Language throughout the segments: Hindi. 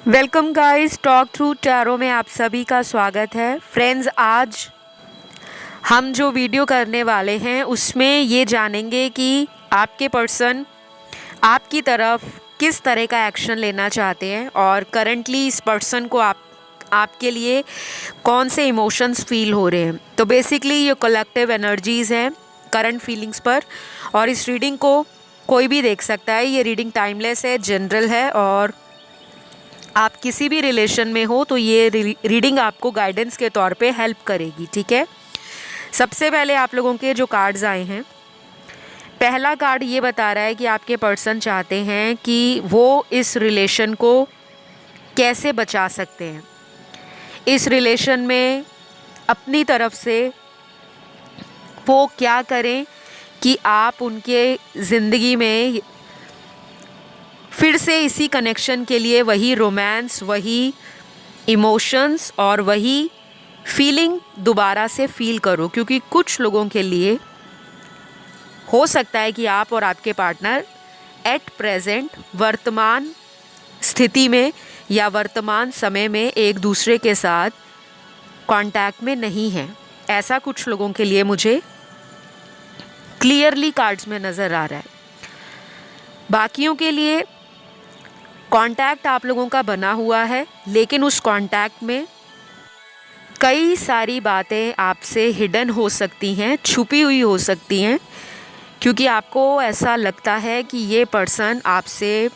Welcome guys, talk through tarot में आप सभी का स्वागत है। फ्रेंड्स, आज हम जो वीडियो करने वाले हैं उसमें ये जानेंगे कि आपके पर्सन आपकी तरफ किस तरह का एक्शन लेना चाहते हैं और करंटली इस पर्सन को आपके लिए कौन से इमोशंस फील हो रहे हैं। तो बेसिकली ये कलेक्टिव एनर्जीज़ हैं करंट फीलिंग्स पर, और इस रीडिंग को कोई भी देख सकता है। ये रीडिंग टाइमलेस है, जनरल है, और आप किसी भी रिलेशन में हो तो ये रीडिंग आपको गाइडेंस के तौर पे हेल्प करेगी। ठीक है, सबसे पहले आप लोगों के जो कार्ड्स आए हैं, पहला कार्ड ये बता रहा है कि आपके पर्सन चाहते हैं कि वो इस रिलेशन को कैसे बचा सकते हैं। इस रिलेशन में अपनी तरफ से वो क्या करें कि आप उनके ज़िंदगी में फिर से इसी कनेक्शन के लिए वही रोमांस, वही इमोशंस और वही फीलिंग दोबारा से फील करो। क्योंकि कुछ लोगों के लिए हो सकता है कि आप और आपके पार्टनर एट प्रेजेंट वर्तमान स्थिति में या वर्तमान समय में एक दूसरे के साथ कांटेक्ट में नहीं हैं। ऐसा कुछ लोगों के लिए मुझे क्लियरली कार्ड्स में नज़र आ रहा है। बाकियों के लिए कांटेक्ट आप लोगों का बना हुआ है, लेकिन उस कांटेक्ट में कई सारी बातें आपसे हिडन हो सकती हैं, छुपी हुई हो सकती हैं, क्योंकि आपको ऐसा लगता है कि ये पर्सन आपसे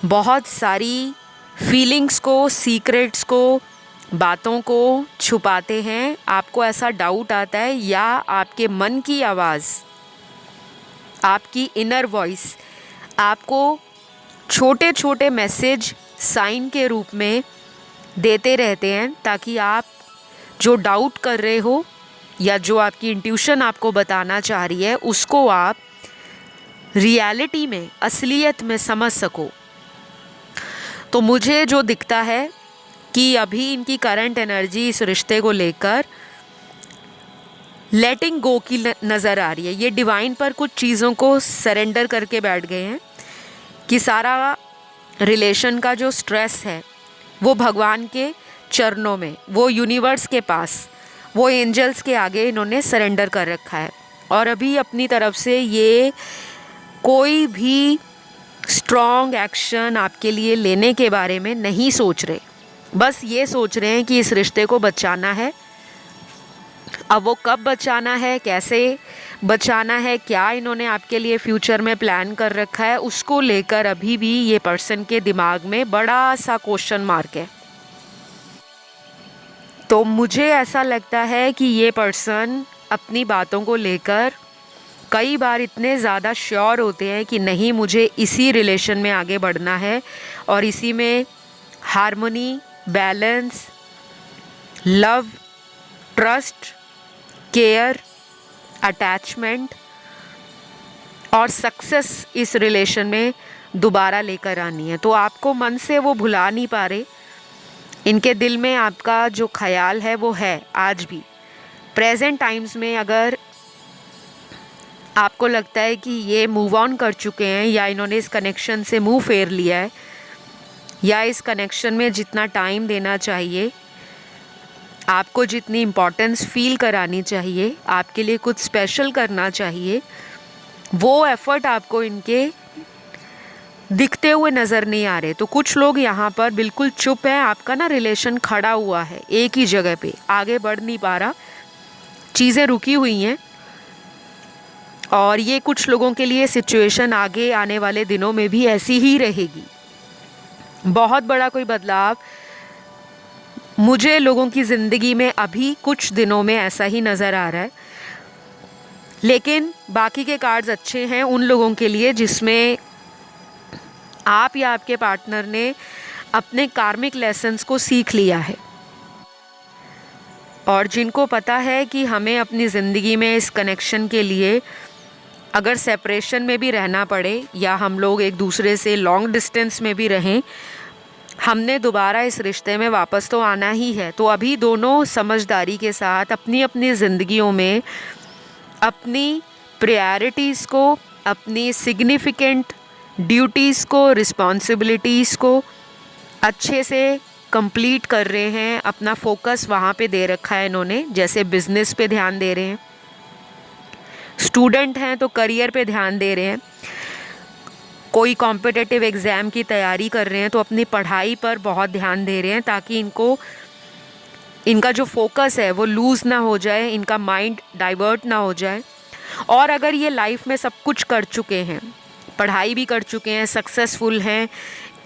बहुत सारी फीलिंग्स को, सीक्रेट्स को, बातों को छुपाते हैं। आपको ऐसा डाउट आता है, या आपके मन की आवाज़, आपकी इनर वॉइस आपको छोटे छोटे मैसेज साइन के रूप में देते रहते हैं, ताकि आप जो डाउट कर रहे हो या जो आपकी इंट्यूशन आपको बताना चाह रही है उसको आप रियलिटी में, असलियत में समझ सको। तो मुझे जो दिखता है कि अभी इनकी करंट एनर्जी इस रिश्ते को लेकर लेटिंग गो की नज़र आ रही है। ये डिवाइन पर कुछ चीज़ों को सरेंडर करके बैठ गए हैं कि सारा रिलेशन का जो स्ट्रेस है वो भगवान के चरणों में, वो यूनिवर्स के पास, वो एंजल्स के आगे इन्होंने सरेंडर कर रखा है। और अभी अपनी तरफ से ये कोई भी स्ट्रॉन्ग एक्शन आपके लिए लेने के बारे में नहीं सोच रहे। बस ये सोच रहे हैं कि इस रिश्ते को बचाना है। अब वो कब बचाना है, कैसे बचाना है, क्या इन्होंने आपके लिए फ्यूचर में प्लान कर रखा है, उसको लेकर अभी भी ये पर्सन के दिमाग में बड़ा सा क्वेश्चन मार्क है। तो मुझे ऐसा लगता है कि ये पर्सन अपनी बातों को लेकर कई बार इतने ज़्यादा श्योर होते हैं कि नहीं, मुझे इसी रिलेशन में आगे बढ़ना है और इसी में harmony, balance, love, trust, care, attachment और सक्सेस इस रिलेशन में दोबारा लेकर आनी है। तो आपको मन से वो भुला नहीं पा रहे। इनके दिल में आपका जो ख्याल है वो है आज भी। प्रेजेंट टाइम्स में अगर आपको लगता है कि ये मूव ऑन कर चुके हैं, या इन्होंने इस कनेक्शन से मुंह फेर लिया है, या इस कनेक्शन में जितना टाइम देना चाहिए, आपको जितनी इम्पोर्टेंस फील करानी चाहिए, आपके लिए कुछ स्पेशल करना चाहिए, वो एफ़र्ट आपको इनके दिखते हुए नज़र नहीं आ रहे। तो कुछ लोग यहाँ पर बिल्कुल चुप हैं। आपका ना रिलेशन खड़ा हुआ है एक ही जगह पे, आगे बढ़ नहीं पा रहा, चीज़ें रुकी हुई हैं। और ये कुछ लोगों के लिए सिचुएशन आगे आने वाले दिनों में भी ऐसी ही रहेगी। बहुत बड़ा कोई बदलाव मुझे लोगों की ज़िंदगी में अभी कुछ दिनों में ऐसा ही नज़र आ रहा है। लेकिन बाकी के कार्ड्स अच्छे हैं उन लोगों के लिए जिसमें आप या आपके पार्टनर ने अपने कार्मिक लेसन्स को सीख लिया है, और जिनको पता है कि हमें अपनी ज़िंदगी में इस कनेक्शन के लिए अगर सेपरेशन में भी रहना पड़े, या हम लोग एक दूसरे से लॉन्ग डिस्टेंस में भी रहें, हमने दोबारा इस रिश्ते में वापस तो आना ही है। तो अभी दोनों समझदारी के साथ अपनी अपनी ज़िंदगियों में अपनी प्रायोरिटीज़ को, अपनी सिग्निफिकेंट ड्यूटीज़ को, रिस्पॉन्सिबिलिटीज़ को अच्छे से कंप्लीट कर रहे हैं, अपना फोकस वहाँ पे दे रखा है इन्होंने, जैसे बिजनेस पे ध्यान दे रहे हैं, स्टूडेंट हैं तो करियर पे ध्यान दे रहे हैं, कोई कॉम्पिटिटिव एग्ज़ाम की तैयारी कर रहे हैं तो अपनी पढ़ाई पर बहुत ध्यान दे रहे हैं ताकि इनका जो फोकस है वो लूज़ ना हो जाए, इनका माइंड डाइवर्ट ना हो जाए। और अगर ये लाइफ में सब कुछ कर चुके हैं, पढ़ाई भी कर चुके हैं, सक्सेसफुल हैं,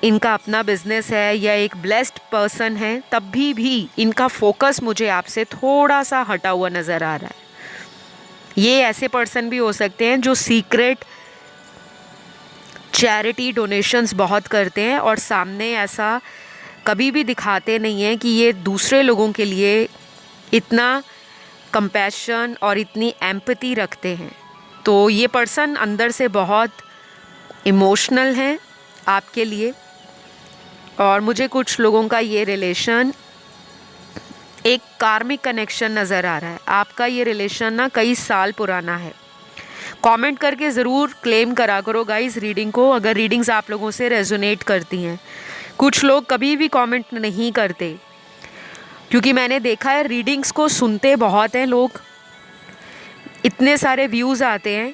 इनका अपना बिजनेस है या एक ब्लेस्ड पर्सन है, तब भी इनका फोकस मुझे आपसे थोड़ा सा हटा हुआ नज़र आ रहा है। ये ऐसे पर्सन भी हो सकते हैं जो सीक्रेट चैरिटी डोनेशंस बहुत करते हैं और सामने ऐसा कभी भी दिखाते नहीं हैं कि ये दूसरे लोगों के लिए इतना कंपैशन और इतनी एम्पैथी रखते हैं। तो ये पर्सन अंदर से बहुत इमोशनल हैं आपके लिए। और मुझे कुछ लोगों का ये रिलेशन एक कार्मिक कनेक्शन नज़र आ रहा है। आपका ये रिलेशन ना कई साल पुराना है। कमेंट करके ज़रूर क्लेम करा करो गाइस रीडिंग को, अगर रीडिंग्स आप लोगों से रेजोनेट करती हैं। कुछ लोग कभी भी कमेंट नहीं करते, क्योंकि मैंने देखा है रीडिंग्स को सुनते बहुत हैं लोग, इतने सारे व्यूज़ आते हैं,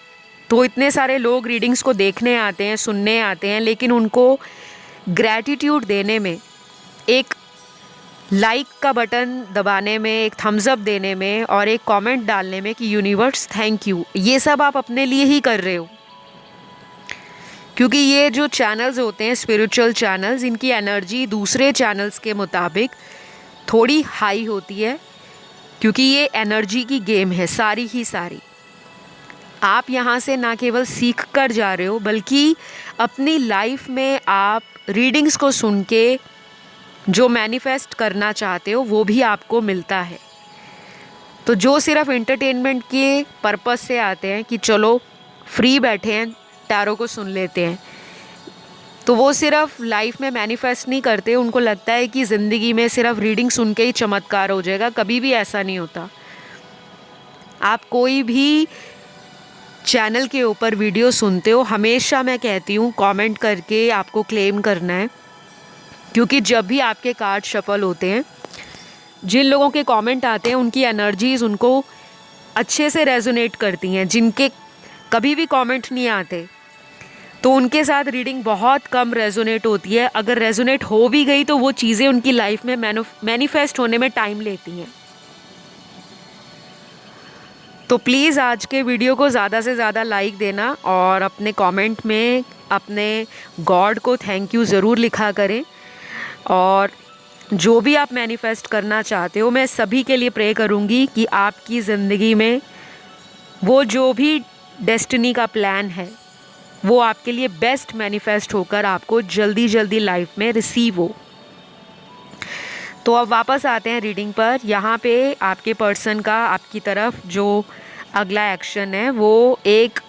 तो इतने सारे लोग रीडिंग्स को देखने आते हैं, सुनने आते हैं, लेकिन उनको ग्रैटिट्यूड देने में, एक लाइक का बटन दबाने में, एक थम्स अप देने में और एक कमेंट डालने में कि यूनिवर्स थैंक यू, ये सब आप अपने लिए ही कर रहे हो। क्योंकि ये जो चैनल्स होते हैं स्पिरिचुअल चैनल्स, इनकी एनर्जी दूसरे चैनल्स के मुताबिक थोड़ी हाई होती है, क्योंकि ये एनर्जी की गेम है सारी ही सारी। आप यहाँ से ना केवल सीख कर जा रहे हो, बल्कि अपनी लाइफ में आप रीडिंग्स को सुन के जो मैनिफेस्ट करना चाहते हो वो भी आपको मिलता है। तो जो सिर्फ एंटरटेनमेंट के पर्पस से आते हैं कि चलो फ्री बैठे हैं टैरो को सुन लेते हैं, तो वो सिर्फ लाइफ में मैनिफेस्ट नहीं करते। उनको लगता है कि ज़िंदगी में सिर्फ रीडिंग सुन के ही चमत्कार हो जाएगा। कभी भी ऐसा नहीं होता। आप कोई भी चैनल के ऊपर वीडियो सुनते हो, हमेशा मैं कहती हूँ कमेंट करके आपको क्लेम करना है, क्योंकि जब भी आपके कार्ड शफल होते हैं, जिन लोगों के कमेंट आते हैं उनकी एनर्जीज़ उनको अच्छे से रेजोनेट करती हैं। जिनके कभी भी कमेंट नहीं आते तो उनके साथ रीडिंग बहुत कम रेजोनेट होती है। अगर रेजोनेट हो भी गई तो वो चीज़ें उनकी लाइफ में मैनिफेस्ट होने में टाइम लेती हैं। तो प्लीज़ आज के वीडियो को ज़्यादा से ज़्यादा लाइक देना और अपने कमेंट में अपने गॉड को थैंक यू ज़रूर लिखा करें। और जो भी आप मैनिफेस्ट करना चाहते हो, मैं सभी के लिए प्रे करूँगी कि आपकी ज़िंदगी में वो जो भी डेस्टिनी का प्लान है वो आपके लिए बेस्ट मैनिफेस्ट होकर आपको जल्दी जल्दी लाइफ में रिसीव हो। तो अब वापस आते हैं रीडिंग पर। यहाँ पे आपके पर्सन का आपकी तरफ जो अगला एक्शन है वो एक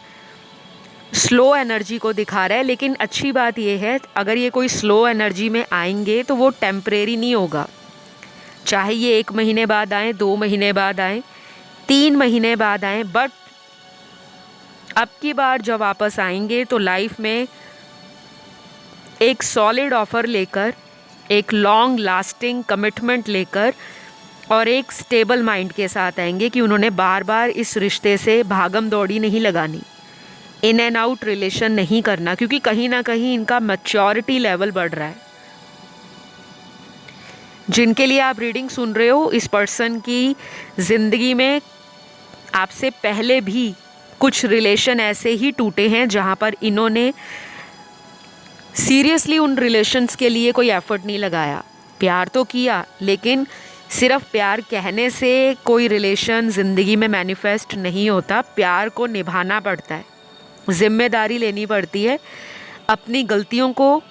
स्लो एनर्जी को दिखा रहा है। लेकिन अच्छी बात ये है, अगर ये कोई स्लो एनर्जी में आएंगे तो वो टेम्परेरी नहीं होगा। चाहे ये 1 महीने बाद आए, 2 महीने बाद आए, 3 महीने बाद आए, बट अब की बार जब वापस आएंगे तो लाइफ में एक सॉलिड ऑफ़र लेकर, एक लॉन्ग लास्टिंग कमिटमेंट लेकर और एक स्टेबल माइंड के साथ आएंगे कि उन्होंने बार बार इस रिश्ते से भागम दौड़ी नहीं लगानी, इन एंड आउट रिलेशन नहीं करना, क्योंकि कहीं ना कहीं इनका मैच्योरिटी लेवल बढ़ रहा है। जिनके लिए आप रीडिंग सुन रहे हो, इस पर्सन की ज़िंदगी में आपसे पहले भी कुछ रिलेशन ऐसे ही टूटे हैं जहाँ पर इन्होंने सीरियसली उन रिलेशंस के लिए कोई एफर्ट नहीं लगाया। प्यार तो किया, लेकिन सिर्फ प्यार कहने से कोई रिलेशन ज़िंदगी में मैनिफेस्ट नहीं होता। प्यार को निभाना पड़ता है, जिम्मेदारी लेनी पड़ती है, अपनी गलतियों को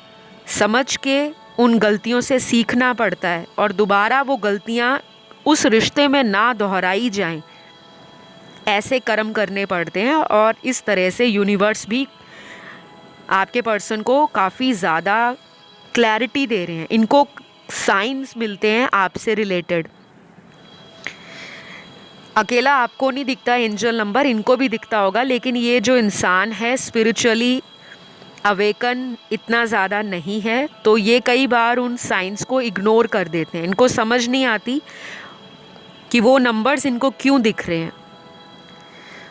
समझ के उन गलतियों से सीखना पड़ता है और दोबारा वो गलतियाँ उस रिश्ते में ना दोहराई जाएं, ऐसे कर्म करने पड़ते हैं। और इस तरह से यूनिवर्स भी आपके पर्सन को काफ़ी ज़्यादा क्लैरिटी दे रहे हैं। इनको साइंस मिलते हैं आपसे रिलेटेड। अकेला आपको नहीं दिखता एंजल नंबर, इनको भी दिखता होगा, लेकिन ये जो इंसान है स्पिरिचुअली अवेकन इतना ज़्यादा नहीं है, तो ये कई बार उन साइंस को इग्नोर कर देते हैं। इनको समझ नहीं आती कि वो नंबर्स इनको क्यों दिख रहे हैं।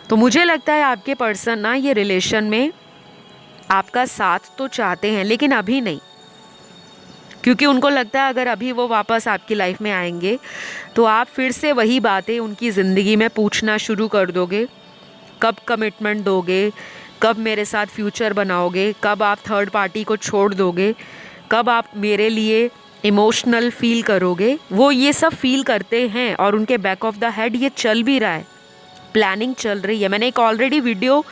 तो मुझे लगता है आपके पर्सन ना ये रिलेशन में आपका साथ तो चाहते हैं, लेकिन अभी नहीं, क्योंकि उनको लगता है अगर अभी वो वापस आपकी लाइफ में आएंगे तो आप फिर से वही बातें उनकी ज़िंदगी में पूछना शुरू कर दोगे। कब कमिटमेंट दोगे, कब मेरे साथ फ्यूचर बनाओगे, कब आप थर्ड पार्टी को छोड़ दोगे, कब आप मेरे लिए इमोशनल फील करोगे। वो ये सब फील करते हैं और उनके बैक ऑफ द हेड ये चल भी रहा है, प्लानिंग चल रही है। मैंने एक ऑलरेडी वीडियो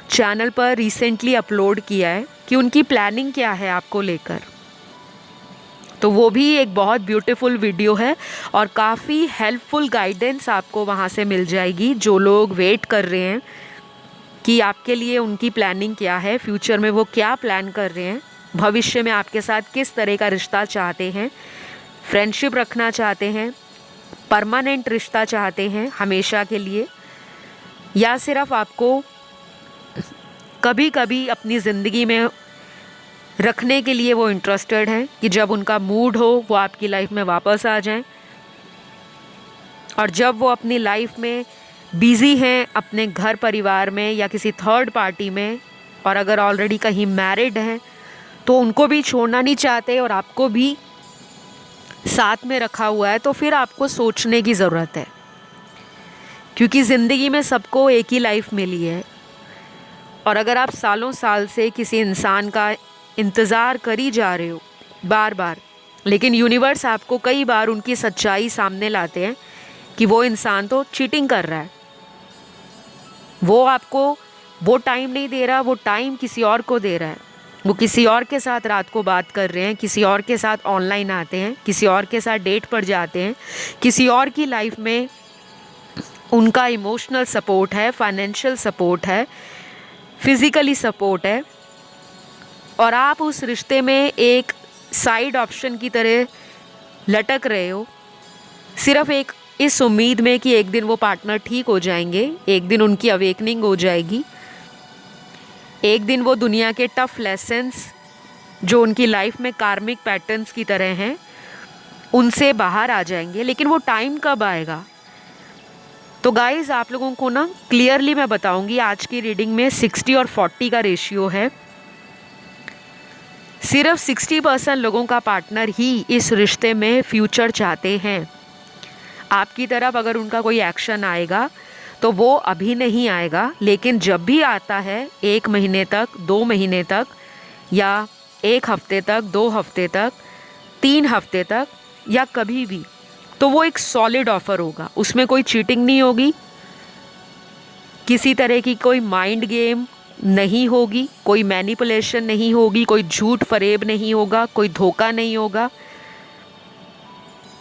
चैनल पर रिसेंटली अपलोड किया है कि उनकी प्लानिंग क्या है आपको लेकर, तो वो भी एक बहुत ब्यूटीफुल वीडियो है और काफ़ी हेल्पफुल गाइडेंस आपको वहाँ से मिल जाएगी। जो लोग वेट कर रहे हैं कि आपके लिए उनकी प्लानिंग क्या है, फ्यूचर में वो क्या प्लान कर रहे हैं, भविष्य में आपके साथ किस तरह का रिश्ता चाहते हैं, फ्रेंडशिप रखना चाहते हैं, परमानेंट रिश्ता चाहते हैं हमेशा के लिए, या सिर्फ आपको कभी कभी अपनी ज़िंदगी में रखने के लिए वो इंटरेस्टेड हैं कि जब उनका मूड हो वो आपकी लाइफ में वापस आ जाएं, और जब वो अपनी लाइफ में बिज़ी हैं अपने घर परिवार में या किसी थर्ड पार्टी में, और अगर ऑलरेडी कहीं मैरिड हैं तो उनको भी छोड़ना नहीं चाहते और आपको भी साथ में रखा हुआ है, तो फिर आपको सोचने की ज़रूरत है। क्योंकि ज़िंदगी में सबको एक ही लाइफ मिली है, और अगर आप सालों साल से किसी इंसान का इंतज़ार कर ही जा रहे हो बार बार, लेकिन यूनिवर्स आपको कई बार उनकी सच्चाई सामने लाते हैं कि वो इंसान तो चीटिंग कर रहा है, वो आपको वो टाइम नहीं दे रहा, वो टाइम किसी और को दे रहा है, वो किसी और के साथ रात को बात कर रहे हैं, किसी और के साथ ऑनलाइन आते हैं, किसी और के साथ डेट पर जाते हैं, किसी और की लाइफ में उनका इमोशनल सपोर्ट है, फाइनेंशियल सपोर्ट है, फिज़िकली सपोर्ट है, और आप उस रिश्ते में एक साइड ऑप्शन की तरह लटक रहे हो, सिर्फ एक इस उम्मीद में कि एक दिन वो पार्टनर ठीक हो जाएंगे, एक दिन उनकी अवेकनिंग हो जाएगी, एक दिन वो दुनिया के टफ लेसन्स जो उनकी लाइफ में कार्मिक पैटर्न्स की तरह हैं उनसे बाहर आ जाएंगे। लेकिन वो टाइम कब आएगा? तो गाइज़, आप लोगों को ना क्लियरली मैं बताऊंगी, आज की रीडिंग में 60 और 40 का रेशियो है। सिर्फ 60% लोगों का पार्टनर ही इस रिश्ते में फ्यूचर चाहते हैं। आपकी तरफ अगर उनका कोई एक्शन आएगा तो वो अभी नहीं आएगा, लेकिन जब भी आता है 1 महीने तक, 2 महीने तक, या 1 हफ्ते तक, 2 हफ्ते तक, 3 हफ्ते तक, या कभी भी, तो वो एक सॉलिड ऑफर होगा। उसमें कोई चीटिंग नहीं होगी, किसी तरह की कोई माइंड गेम नहीं होगी, कोई मैनिपुलेशन नहीं होगी, कोई झूठ फरेब नहीं होगा, कोई धोखा नहीं होगा।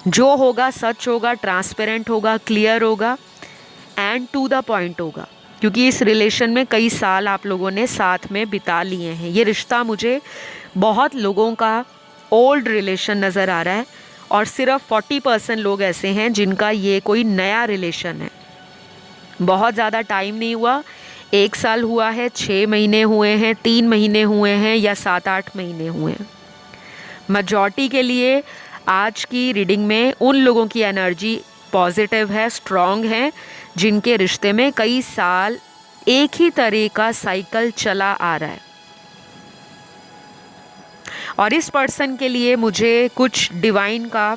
जो होगा सच होगा, ट्रांसपेरेंट होगा, क्लियर होगा एंड टू द पॉइंट होगा। क्योंकि इस रिलेशन में कई साल आप लोगों ने साथ में बिता लिए हैं। ये रिश्ता मुझे बहुत लोगों का ओल्ड रिलेशन नज़र आ रहा है, और सिर्फ 40% लोग ऐसे हैं जिनका ये कोई नया रिलेशन है। बहुत ज़्यादा टाइम नहीं हुआ, 1 साल हुआ है, 6 महीने हुए हैं, 3 महीने हुए हैं, या 7-8 महीने हुए हैं। मेजॉरिटी के लिए आज की रीडिंग में उन लोगों की एनर्जी पॉजिटिव है, स्ट्रॉन्ग है, जिनके रिश्ते में कई साल एक ही तरह का साइकिल चला आ रहा है। और इस पर्सन के लिए मुझे कुछ डिवाइन का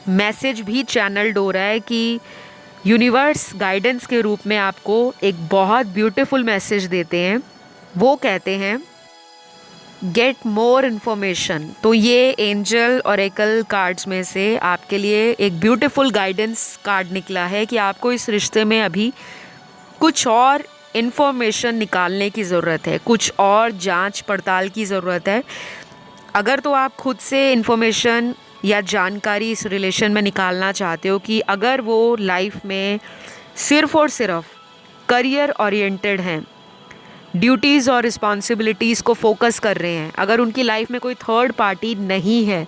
मैसेज भी चैनल्ड हो रहा है कि यूनिवर्स गाइडेंस के रूप में आपको एक बहुत ब्यूटीफुल मैसेज देते हैं। वो कहते हैं गेट मोर इन्फॉर्मेशन। तो ये एंजल ऑरेकल कार्ड्स में से आपके लिए एक ब्यूटीफुल गाइडेंस कार्ड निकला है कि आपको इस रिश्ते में अभी कुछ और इन्फॉर्मेशन निकालने की ज़रूरत है, कुछ और जांच पड़ताल की ज़रूरत है। अगर तो आप खुद से इन्फॉर्मेशन या जानकारी इस रिलेशन में निकालना चाहते हो कि अगर वो लाइफ में सिर्फ़ और सिर्फ करियर ओरिएंटेड हैं, ड्यूटीज़ और रिस्पॉन्सिबिलिटीज़ को फोकस कर रहे हैं, अगर उनकी लाइफ में कोई थर्ड पार्टी नहीं है,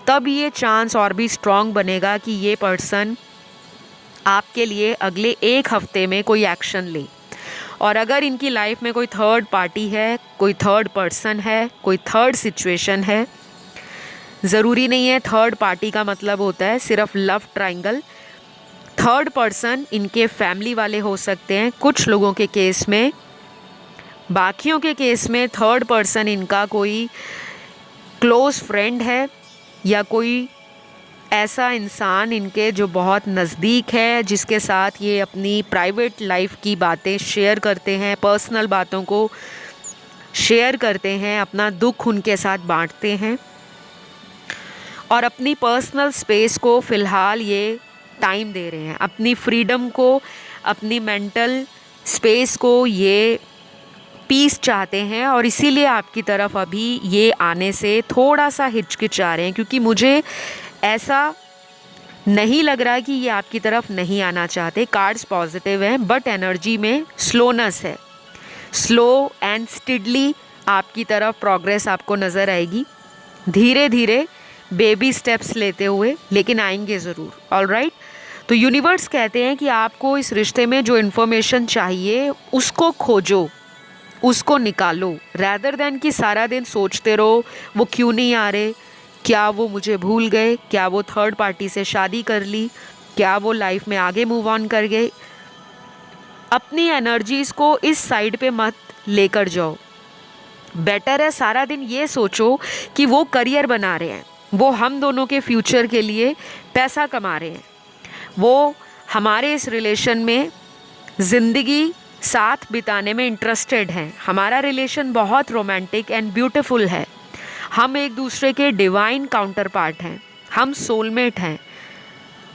तब ये चांस और भी स्ट्रॉन्ग बनेगा कि ये पर्सन आपके लिए अगले 1 हफ्ते में कोई एक्शन ले। और अगर इनकी लाइफ में कोई थर्ड पार्टी है, कोई थर्ड पर्सन है, कोई थर्ड सिचुएशन है, ज़रूरी नहीं है थर्ड पार्टी का मतलब होता है सिर्फ लव ट्रायंगल। थर्ड पर्सन इनके फैमिली वाले हो सकते हैं कुछ लोगों के केस में, बाकियों के केस में थर्ड पर्सन इनका कोई क्लोज फ्रेंड है या कोई ऐसा इंसान इनके जो बहुत नज़दीक है, जिसके साथ ये अपनी प्राइवेट लाइफ की बातें शेयर करते हैं, पर्सनल बातों को शेयर करते हैं, अपना दुख उनके साथ बांटते हैं और अपनी पर्सनल स्पेस को फ़िलहाल ये टाइम दे रहे हैं, अपनी फ्रीडम को, अपनी मेंटल स्पेस को ये पीस चाहते हैं और इसीलिए आपकी तरफ अभी ये आने से थोड़ा सा हिचकिचा रहे हैं, क्योंकि मुझे ऐसा नहीं लग रहा कि ये आपकी तरफ नहीं आना चाहते। कार्ड्स पॉजिटिव हैं बट एनर्जी में स्लोनेस है, स्लो एंड स्टिडली आपकी तरफ प्रोग्रेस आपको नज़र आएगी, धीरे धीरे बेबी स्टेप्स लेते हुए, लेकिन आएंगे ज़रूर। ऑलराइट, तो यूनिवर्स कहते हैं कि आपको इस रिश्ते में जो इन्फॉर्मेशन चाहिए उसको खोजो, उसको निकालो, रैदर देन कि सारा दिन सोचते रहो वो क्यों नहीं आ रहे, क्या वो मुझे भूल गए, क्या वो थर्ड पार्टी से शादी कर ली, क्या वो लाइफ में आगे मूव ऑन कर गए। अपनी एनर्जीज़ को इस साइड पे मत लेकर जाओ। बेटर है सारा दिन ये सोचो कि वो करियर बना रहे हैं, वो हम दोनों के फ्यूचर के लिए पैसा कमा रहे हैं, वो हमारे इस रिलेशन में ज़िंदगी साथ बिताने में इंटरेस्टेड हैं, हमारा रिलेशन बहुत रोमांटिक एंड ब्यूटीफुल है, हम एक दूसरे के डिवाइन काउंटर पार्ट हैं, हम सोलमेट हैं,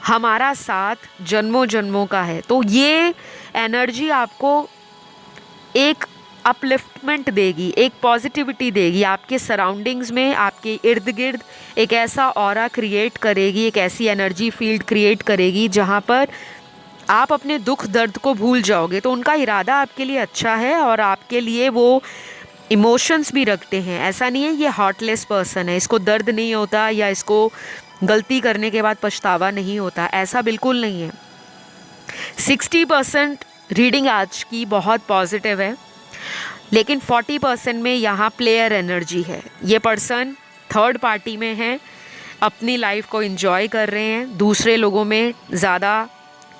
हमारा साथ जन्मों जन्मों का है। तो ये एनर्जी आपको एक अपलिफ्टमेंट देगी, एक पॉजिटिविटी देगी, आपके सराउंडिंग्स में, आपके इर्द गिर्द एक ऐसा ऑरा क्रिएट करेगी, एक ऐसी एनर्जी फील्ड क्रिएट करेगी जहाँ पर आप अपने दुख दर्द को भूल जाओगे। तो उनका इरादा आपके लिए अच्छा है और आपके लिए वो इमोशंस भी रखते हैं। ऐसा नहीं है ये हार्टलेस पर्सन है, इसको दर्द नहीं होता या इसको गलती करने के बाद पछतावा नहीं होता, ऐसा बिल्कुल नहीं है। 60% रीडिंग आज की बहुत पॉजिटिव है, लेकिन 40% में यहाँ प्लेयर एनर्जी है। ये पर्सन थर्ड पार्टी में है, अपनी लाइफ को एंजॉय कर रहे हैं, दूसरे लोगों में ज़्यादा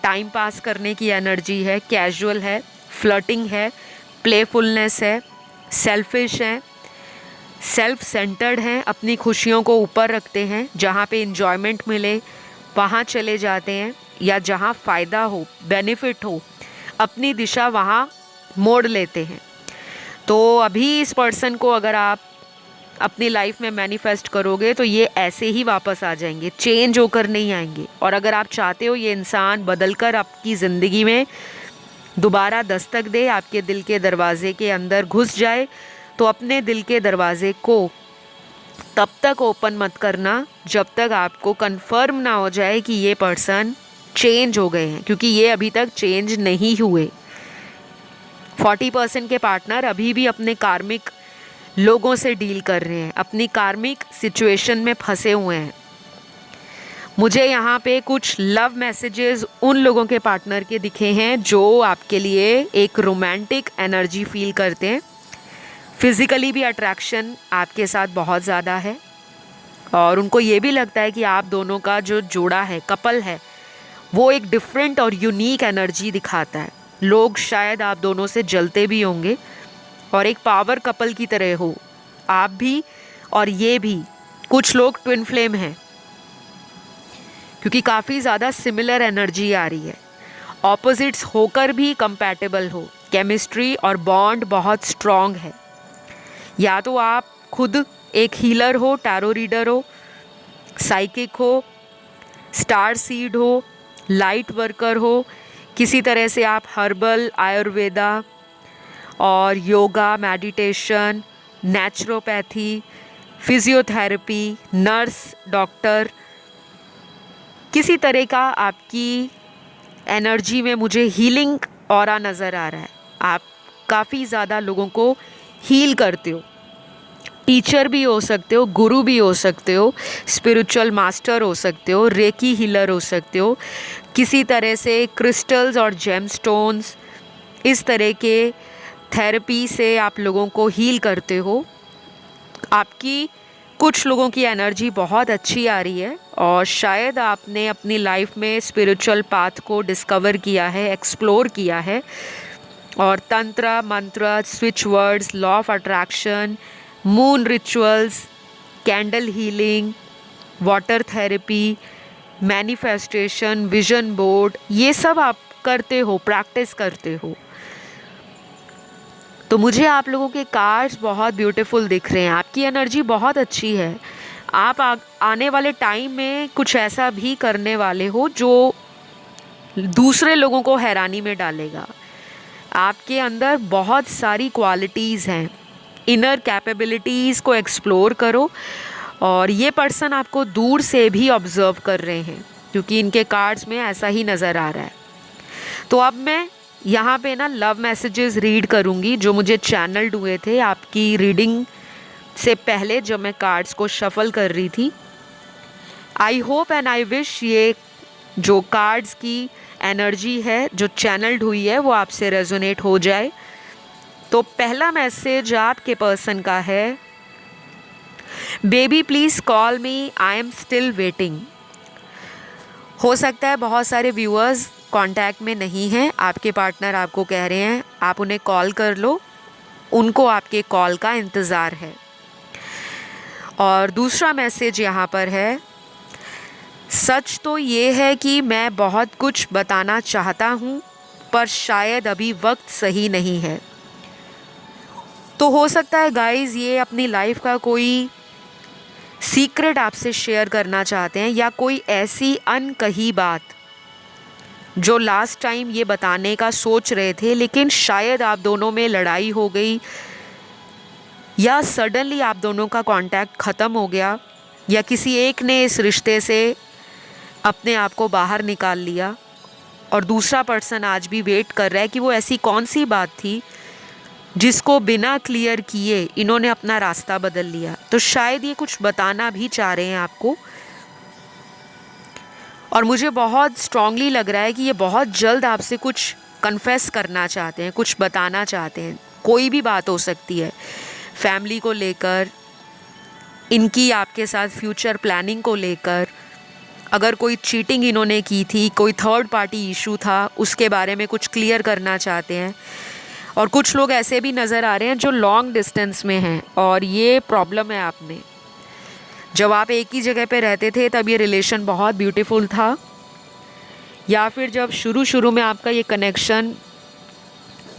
टाइम पास करने की एनर्जी है, कैजुअल है, फ्लर्टिंग है, प्लेफुलनेस है, सेल्फिश हैं, सेल्फ सेंटर्ड हैं, अपनी खुशियों को ऊपर रखते हैं, जहाँ पे इंजॉयमेंट मिले वहाँ चले जाते हैं या जहाँ फ़ायदा हो, बेनिफिट हो, अपनी दिशा वहाँ मोड़ लेते हैं। तो अभी इस पर्सन को अगर आप अपनी लाइफ में मैनिफेस्ट करोगे तो ये ऐसे ही वापस आ जाएंगे, चेंज होकर नहीं आएंगे। और अगर आप चाहते हो ये इंसान बदलकर आपकी ज़िंदगी में दोबारा दस्तक दे, आपके दिल के दरवाज़े के अंदर घुस जाए, तो अपने दिल के दरवाज़े को तब तक ओपन मत करना जब तक आपको कंफर्म ना हो जाए कि ये पर्सन चेंज हो गए हैं, क्योंकि ये अभी तक चेंज नहीं हुए। 40% के पार्टनर अभी भी अपने कार्मिक लोगों से डील कर रहे हैं, अपनी कार्मिक सिचुएशन में फंसे हुए हैं। मुझे यहाँ पे कुछ लव मैसेजेस उन लोगों के पार्टनर के दिखे हैं जो आपके लिए एक रोमांटिक एनर्जी फील करते हैं, फिज़िकली भी अट्रैक्शन आपके साथ बहुत ज़्यादा है और उनको ये भी लगता है कि आप दोनों का जो जोड़ा है, कपल है, वो एक डिफरेंट और यूनिक एनर्जी दिखाता है। लोग शायद आप दोनों से जलते भी होंगे और एक पावर कपल की तरह हो, आप भी और ये भी। कुछ लोग ट्विन फ्लेम हैं क्योंकि काफ़ी ज़्यादा सिमिलर एनर्जी आ रही है, ऑपोजिट्स होकर भी कंपैटिबल हो, केमिस्ट्री और बॉन्ड बहुत स्ट्रॉन्ग है। या तो आप खुद एक हीलर हो, टैरो रीडर हो, साइकिक हो, स्टार सीड हो, लाइट वर्कर हो, किसी तरह से आप हर्बल, आयुर्वेदा और yoga, meditation, naturopathy, physiotherapy, nurse, doctor, किसी तरह का आपकी एनर्जी में मुझे हीलिंग ऑरा नज़र आ रहा है। आप काफ़ी ज़्यादा लोगों को हील करते हो, टीचर भी हो सकते हो, गुरु भी हो सकते हो, स्पिरिचुअल मास्टर हो सकते हो, रेकी हीलर हो सकते हो, किसी तरह से क्रिस्टल्स और जेमस्टोन्स इस तरह के थेरेपी से आप लोगों को हील करते हो। आपकी कुछ लोगों की एनर्जी बहुत अच्छी आ रही है और शायद आपने अपनी लाइफ में स्पिरिचुअल पाथ को डिस्कवर किया है, एक्सप्लोर किया है और तंत्र, मंत्र, switch words, law of attraction, moon rituals, candle healing, water therapy, manifestation, vision board, ये सब आप करते हो, प्रैक्टिस करते हो। तो मुझे आप लोगों के कार्ड्स बहुत ब्यूटीफुल दिख रहे हैं, आपकी एनर्जी बहुत अच्छी है। आप आने वाले टाइम में कुछ ऐसा भी करने वाले हो जो दूसरे लोगों को हैरानी में डालेगा। आपके अंदर बहुत सारी क्वालिटीज़ हैं, इनर कैपेबिलिटीज़ को एक्सप्लोर करो। और ये पर्सन आपको दूर से भी ऑब्ज़र्व कर रहे हैं क्योंकि इनके कार्ड्स में ऐसा ही नज़र आ रहा है। तो अब मैं यहाँ पे ना लव मैसेजेस रीड करूँगी जो मुझे चैनल्ड हुए थे आपकी रीडिंग से पहले जब मैं कार्ड्स को शफल कर रही थी। I hope and I wish ये जो कार्ड्स की एनर्जी है जो चैनल्ड हुई है वो आपसे रेजोनेट हो जाए। तो पहला मैसेज आपके पर्सन का है, baby please call me, I am still waiting. हो सकता है बहुत सारे व्यूअर्स कांटेक्ट में नहीं हैं, आपके पार्टनर आपको कह रहे हैं आप उन्हें कॉल कर लो, उनको आपके कॉल का इंतज़ार है। और दूसरा मैसेज यहाँ पर है, सच तो ये है कि मैं बहुत कुछ बताना चाहता हूँ पर शायद अभी वक्त सही नहीं है। तो हो सकता है गाइस ये अपनी लाइफ का कोई सीक्रेट आपसे शेयर करना चाहते हैं या कोई ऐसी अनकही बात जो लास्ट टाइम ये बताने का सोच रहे थे लेकिन शायद आप दोनों में लड़ाई हो गई या सडनली आप दोनों का कांटेक्ट ख़त्म हो गया या किसी एक ने इस रिश्ते से अपने आप को बाहर निकाल लिया और दूसरा पर्सन आज भी वेट कर रहा है कि वो ऐसी कौन सी बात थी जिसको बिना क्लियर किए इन्होंने अपना रास्ता बदल लिया। तो शायद ये कुछ बताना भी चाह रहे हैं आपको और मुझे बहुत स्ट्रांगली लग रहा है कि ये बहुत जल्द आपसे कुछ कन्फेस करना चाहते हैं, कुछ बताना चाहते हैं। कोई भी बात हो सकती है, फैमिली को लेकर, इनकी आपके साथ फ्यूचर प्लानिंग को लेकर, अगर कोई चीटिंग इन्होंने की थी, कोई थर्ड पार्टी इशू था, उसके बारे में कुछ क्लियर करना चाहते हैं। और कुछ लोग ऐसे भी नज़र आ रहे हैं जो लॉन्ग डिस्टेंस में हैं और ये प्रॉब्लम है आप में। जब आप एक ही जगह पे रहते थे तब ये रिलेशन बहुत ब्यूटीफुल था, या फिर जब शुरू में आपका ये कनेक्शन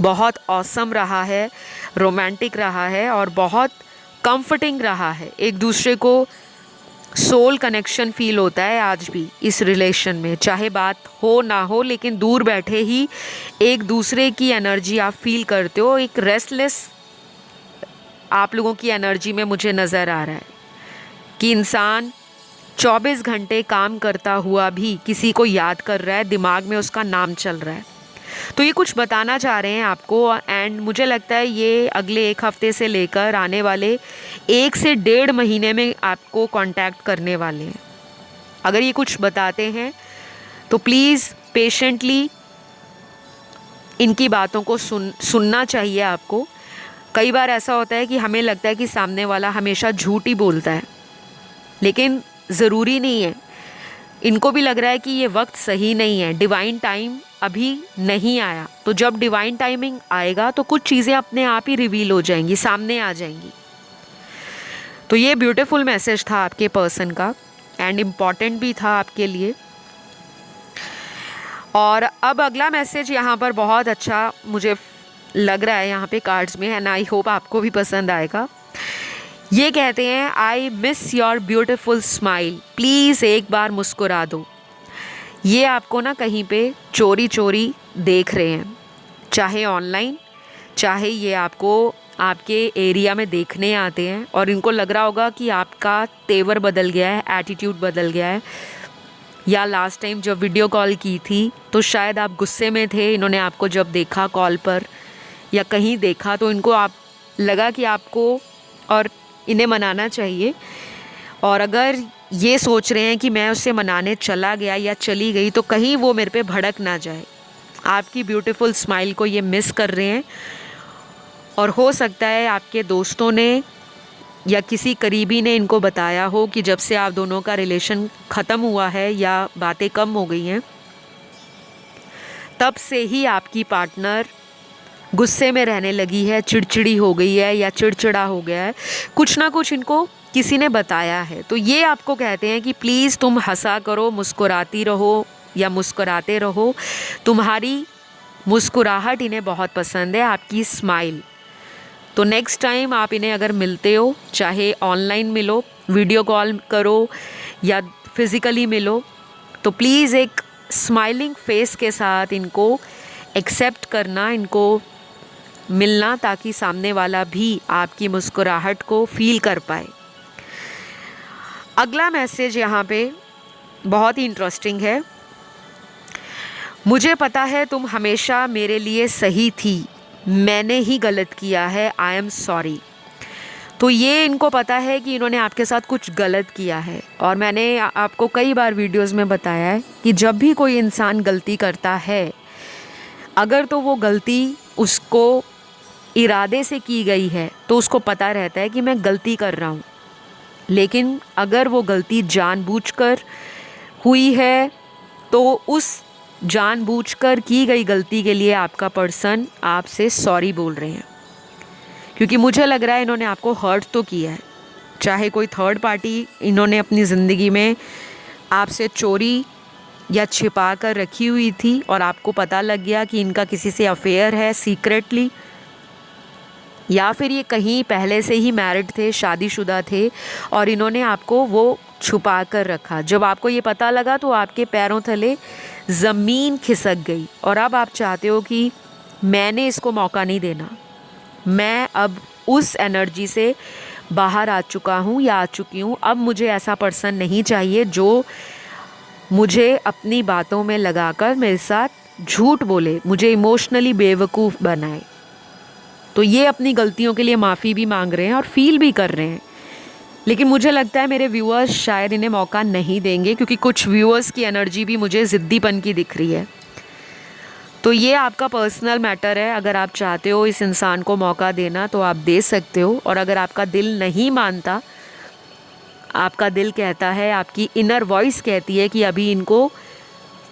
बहुत ऑसम रहा है, रोमांटिक रहा है और बहुत कंफर्टिंग रहा है, एक दूसरे को सोल कनेक्शन फील होता है आज भी इस रिलेशन में, चाहे बात हो ना हो लेकिन दूर बैठे ही एक दूसरे की एनर्जी आप फील करते हो। एक रेस्टलेस आप लोगों की एनर्जी में मुझे नज़र आ रहा है कि इंसान 24 घंटे काम करता हुआ भी किसी को याद कर रहा है, दिमाग में उसका नाम चल रहा है। तो ये कुछ बताना चाह रहे हैं आपको एंड मुझे लगता है ये अगले एक हफ्ते से लेकर आने वाले 1 से 1.5 महीने में आपको कांटेक्ट करने वाले हैं। अगर ये कुछ बताते हैं तो प्लीज़ पेशेंटली इनकी बातों को सुनना चाहिए आपको। कई बार ऐसा होता है कि हमें लगता है कि सामने वाला हमेशा झूठ ही बोलता है, लेकिन ज़रूरी नहीं है। इनको भी लग रहा है कि ये वक्त सही नहीं है, डिवाइन टाइम अभी नहीं आया। तो जब डिवाइन टाइमिंग आएगा तो कुछ चीज़ें अपने आप ही रिवील हो जाएंगी, सामने आ जाएंगी। तो ये ब्यूटीफुल मैसेज था आपके पर्सन का एंड इम्पॉर्टेंट भी था आपके लिए। और अब अगला मैसेज यहाँ पर बहुत अच्छा मुझे लग रहा है यहाँ पे कार्ड्स में, एंड आई होप आपको भी पसंद आएगा। ये कहते हैं, I miss your beautiful smile, please एक बार मुस्कुरा दो। ये आपको ना कहीं पे चोरी चोरी देख रहे हैं, चाहे ऑनलाइन, चाहे ये आपको आपके एरिया में देखने आते हैं और इनको लग रहा होगा कि आपका तेवर बदल गया है, एटीट्यूड बदल गया है। या लास्ट टाइम जब वीडियो कॉल की थी तो शायद आप गुस्से में थे, इन्होंने आपको जब देखा कॉल पर या कहीं देखा तो इनको आप लगा कि आपको और इन्हें मनाना चाहिए। और अगर ये सोच रहे हैं कि मैं उससे मनाने चला गया या चली गई तो कहीं वो मेरे पे भड़क ना जाए। आपकी ब्यूटीफुल स्माइल को ये मिस कर रहे हैं। और हो सकता है आपके दोस्तों ने या किसी करीबी ने इनको बताया हो कि जब से आप दोनों का रिलेशन ख़त्म हुआ है या बातें कम हो गई हैं, तब से ही आपकी पार्टनर गुस्से में रहने लगी है, चिड़चिड़ी हो गई है या चिड़चिड़ा हो गया है। कुछ ना कुछ इनको किसी ने बताया है। तो ये आपको कहते हैं कि प्लीज़ तुम हंसा करो, मुस्कुराती रहो या मुस्कुराते रहो। तुम्हारी मुस्कुराहट इन्हें बहुत पसंद है, आपकी स्माइल। तो नेक्स्ट टाइम आप इन्हें अगर मिलते हो, चाहे ऑनलाइन मिलो, वीडियो कॉल करो या फिज़िकली मिलो, तो प्लीज़ एक स्माइलिंग फेस के साथ इनको एक्सेप्ट करना, इनको मिलना, ताकि सामने वाला भी आपकी मुस्कुराहट को फील कर पाए। अगला मैसेज यहाँ पे बहुत ही इंटरेस्टिंग है। मुझे पता है तुम हमेशा मेरे लिए सही थी, मैंने ही गलत किया है, आई एम सॉरी। तो ये इनको पता है कि इन्होंने आपके साथ कुछ गलत किया है। और मैंने आपको कई बार वीडियोस में बताया है कि जब भी कोई इंसान गलती करता है, अगर तो वो गलती उसको इरादे से की गई है तो उसको पता रहता है कि मैं गलती कर रहा हूँ। लेकिन अगर वो गलती जानबूझकर हुई है तो उस जानबूझकर की गई गलती के लिए आपका पर्सन आपसे सॉरी बोल रहे हैं। क्योंकि मुझे लग रहा है इन्होंने आपको हर्ट तो किया है। चाहे कोई थर्ड पार्टी इन्होंने अपनी ज़िंदगी में आपसे चोरी या छिपा कर रखी हुई थी और आपको पता लग गया कि इनका किसी से अफेयर है सीक्रेटली, या फिर ये कहीं पहले से ही मैरिड थे, शादीशुदा थे और इन्होंने आपको वो छुपा कर रखा। जब आपको ये पता लगा तो आपके पैरों तले ज़मीन खिसक गई और अब आप चाहते हो कि मैंने इसको मौका नहीं देना, मैं अब उस एनर्जी से बाहर आ चुका हूँ या आ चुकी हूँ। अब मुझे ऐसा पर्सन नहीं चाहिए जो मुझे अपनी बातों में लगाकर मेरे साथ झूठ बोले, मुझे इमोशनली बेवकूफ़ बनाए। तो ये अपनी गलतियों के लिए माफ़ी भी मांग रहे हैं और फील भी कर रहे हैं। लेकिन मुझे लगता है मेरे व्यूअर्स शायद इन्हें मौका नहीं देंगे, क्योंकि कुछ व्यूअर्स की एनर्जी भी मुझे ज़िद्दीपन की दिख रही है। तो ये आपका पर्सनल मैटर है। अगर आप चाहते हो इस इंसान को मौका देना तो आप दे सकते हो, और अगर आपका दिल नहीं मानता, आपका दिल कहता है, आपकी इनर वॉइस कहती है कि अभी इनको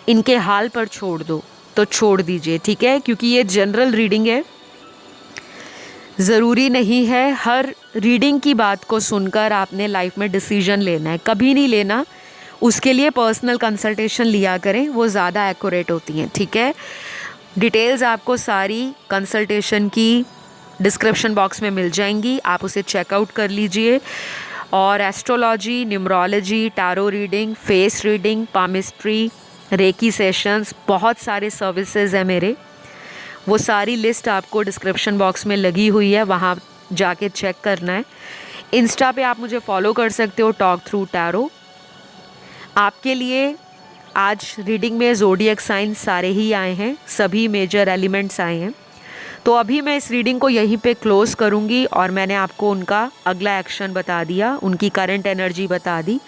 इनके हाल पर छोड़ दो, तो छोड़ दीजिए, ठीक है। क्योंकि ये जनरल रीडिंग है, ज़रूरी नहीं है हर रीडिंग की बात को सुनकर आपने लाइफ में डिसीजन लेना है, कभी नहीं लेना। उसके लिए पर्सनल कंसल्टेशन लिया करें, वो ज़्यादा एक्यूरेट होती हैं, ठीक है। डिटेल्स आपको सारी कंसल्टेशन की डिस्क्रिप्शन बॉक्स में मिल जाएंगी, आप उसे चेकआउट कर लीजिए। और astrology, numerology, tarot reading, face reading, palmistry, reiki sessions, बहुत सारे सर्विसेज हैं मेरे। वो सारी लिस्ट आपको डिस्क्रिप्शन बॉक्स में लगी हुई है, वहाँ जाके चेक करना है। इंस्टा पे आप मुझे फॉलो कर सकते हो, टॉक थ्रू टैरो। आपके लिए आज रीडिंग में ज़ोडिएक साइंस सारे ही आए हैं, सभी मेजर एलिमेंट्स आए हैं। तो अभी मैं इस रीडिंग को यहीं पे क्लोज़ करूँगी और मैंने आपको उनका अगला एक्शन बता दिया, उनकी करंट एनर्जी बता दी।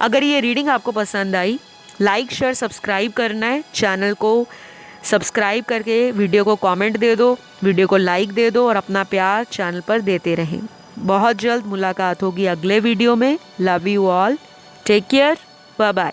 अगर ये रीडिंग आपको पसंद आई, लाइक शेयर सब्सक्राइब करना है, चैनल को सब्सक्राइब करके वीडियो को कमेंट दे दो, वीडियो को लाइक दे दो और अपना प्यार चैनल पर देते रहें। बहुत जल्द मुलाकात होगी अगले वीडियो में। Love you all, take care, bye bye.